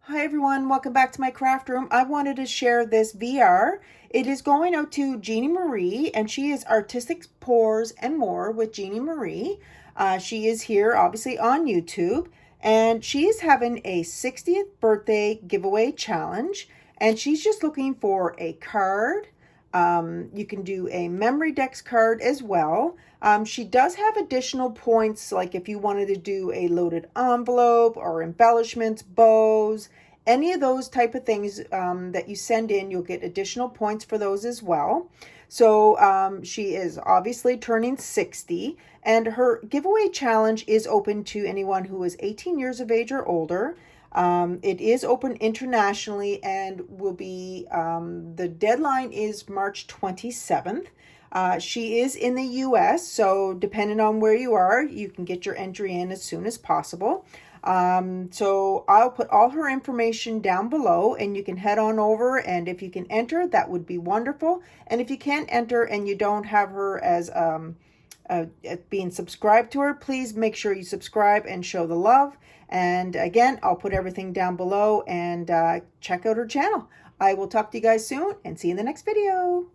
Hi everyone, welcome back to my craft room. I wanted to share this VR. It is going out to Jeannie Marie, and she is Artistic Pours and More with Jeannie Marie. She is here obviously on YouTube, and she is having a 60th birthday giveaway challenge, and she's just looking for a card. You can do a memory dex card as well. She does have additional points, like if you wanted to do a loaded envelope or embellishments, bows, any of those type of things that you send in, you'll get additional points for those as well. So she is obviously turning 60, and her giveaway challenge is open to anyone who is 18 years of age or older. It is open internationally and will be, the deadline is March 27th. She is in the US, so depending on where you are, you can get your entry in as soon as possible. So I'll put all her information down below and you can head on over, and if you can enter, that would be wonderful. And if you can't enter and you don't have her as being subscribed to her, please make sure you subscribe and show the love. And again, I'll put everything down below, and check out her channel. I will talk to you guys soon and see you in the next video.